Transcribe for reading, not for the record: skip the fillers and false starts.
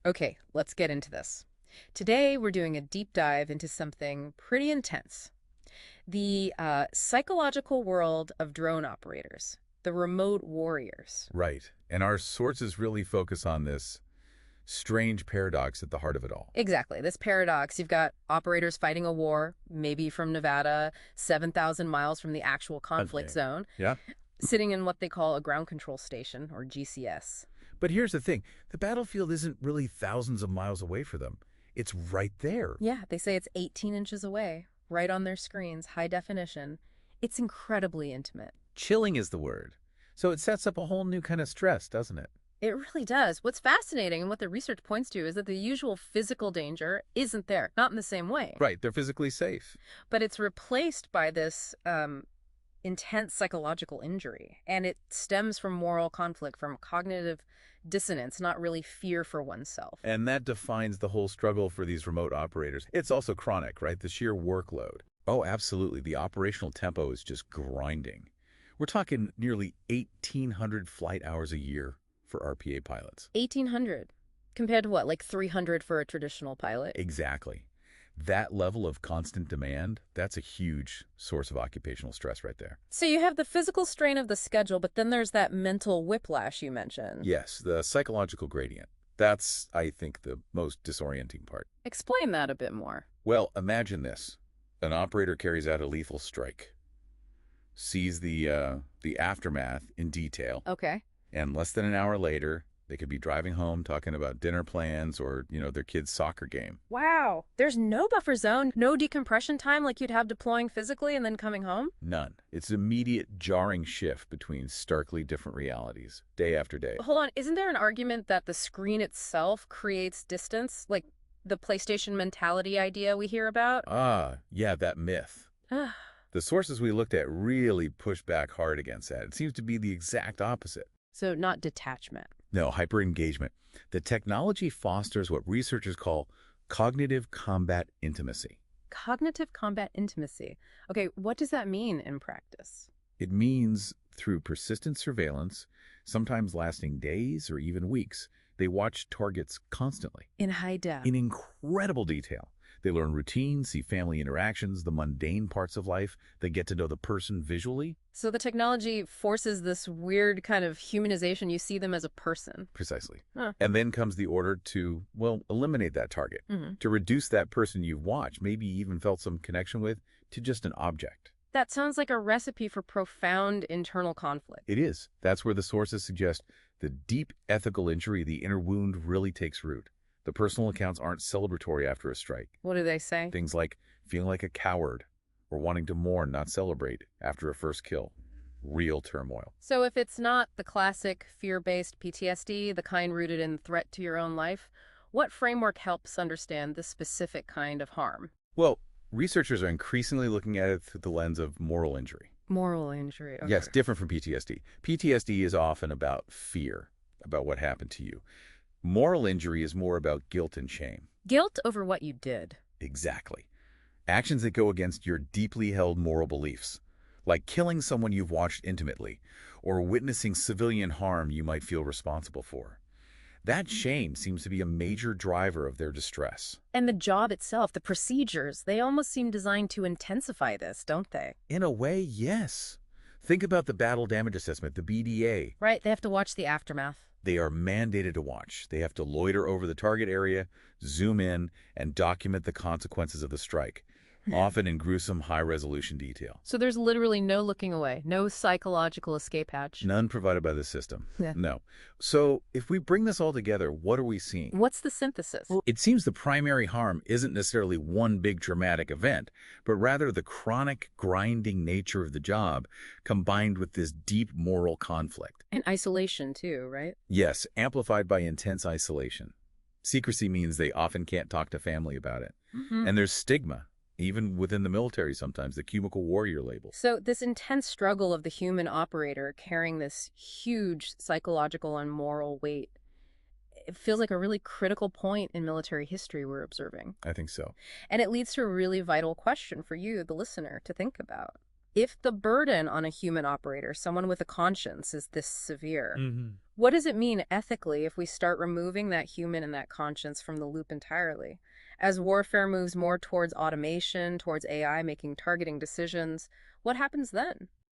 Okay, let's get into this. Today, we're doing a deep dive into something pretty intense. The psychological world of drone operators, the remote warriors. Right. And our sources really focus on this strange paradox at the heart of it all. Exactly, this paradox. You've got operators fighting a war, maybe from Nevada, 7,000 miles from the actual conflict Okay. zone, Yeah. sitting in what they call a ground control station, or GCS. But here's the thing, the battlefield isn't really thousands of miles away for them. It's right there. Yeah, they say it's 18 inches away, right on their screens, high definition. It's incredibly intimate. Chilling is the word. So it sets up a whole new kind of stress, doesn't it? It really does. What's fascinating and what the research points to is that the usual physical danger isn't there, not in the same way. Right, they're physically safe. But it's replaced by this intense psychological injury. And it stems from moral conflict, from cognitive dissonance, not really fear for oneself. And that defines the whole struggle for these remote operators. It's also chronic, right? The sheer workload. Oh, absolutely. The operational tempo is just grinding. We're talking nearly 1,800 flight hours a year for RPA pilots. 1,800 compared to what, like 300 for a traditional pilot? Exactly. That level of constant demand, that's a huge source of occupational stress right there. So you have the physical strain of the schedule, but then there's that mental whiplash you mentioned. Yes, the psychological gradient. That's, I think, the most disorienting part. Explain that a bit more. Well, imagine this. An operator carries out a lethal strike, sees the aftermath in detail, Okay. and less than an hour later, they could be driving home talking about dinner plans or, their kid's soccer game. Wow. There's no buffer zone, no decompression time like you'd have deploying physically and then coming home? None. It's an immediate jarring shift between starkly different realities, day after day. Hold on, isn't there an argument that the screen itself creates distance? Like the PlayStation mentality idea we hear about? Ah, yeah, that myth. The sources we looked at really push back hard against that. It seems to be the exact opposite. So not detachment. No, hyper-engagement. The technology fosters what researchers call cognitive combat intimacy. Cognitive combat intimacy. Okay, what does that mean in practice? It means through persistent surveillance, sometimes lasting days or even weeks, they watch targets constantly, In high def. in incredible detail. They learn routines, see family interactions, the mundane parts of life. They get to know the person visually. So the technology forces this weird kind of humanization. You see them as a person. Precisely. Huh. And then comes the order to, well, eliminate that target, to reduce that person you've watched, maybe even felt some connection with, to just an object. That sounds like a recipe for profound internal conflict. It is. That's where the sources suggest the deep ethical injury, the inner wound, really takes root. The personal accounts aren't celebratory after a strike. What do they say? Things like feeling like a coward or wanting to mourn, not celebrate after a first kill. Real turmoil. So if it's not the classic fear-based PTSD, the kind rooted in threat to your own life, what framework helps understand this specific kind of harm? Well, researchers are increasingly looking at it through the lens of moral injury. Moral injury. Okay. Yes, different from PTSD. PTSD is often about fear, about what happened to you. Moral injury is more about guilt and shame. Guilt over what you did. Exactly. Actions that go against your deeply held moral beliefs, like killing someone you've watched intimately, or witnessing civilian harm you might feel responsible for. That shame seems to be a major driver of their distress. And the job itself, the procedures, they almost seem designed to intensify this, don't they? In a way, yes. Think about the battle damage assessment, the BDA. Right, they have to watch the aftermath. They are mandated to watch. They have to loiter over the target area, zoom in, and document the consequences of the strike, often in gruesome, high-resolution detail. So there's literally no looking away, no psychological escape hatch. None provided by the system. Yeah. No. So if we bring this all together, what are we seeing? What's the synthesis? It seems the primary harm isn't necessarily one big traumatic event, but rather the chronic, grinding nature of the job combined with this deep moral conflict. And isolation too, right? Yes, amplified by intense isolation. Secrecy means they often can't talk to family about it. And there's stigma, even within the military sometimes, the cubicle warrior label. So this intense struggle of the human operator carrying this huge psychological and moral weight, it feels like a really critical point in military history we're observing. I think so. And it leads to a really vital question for you, the listener, to think about. If the burden on a human operator, someone with a conscience, is this severe, Hmm. what does it mean ethically if we start removing that human and that conscience from the loop entirely? As warfare moves more towards automation, towards AI making targeting decisions, what happens then?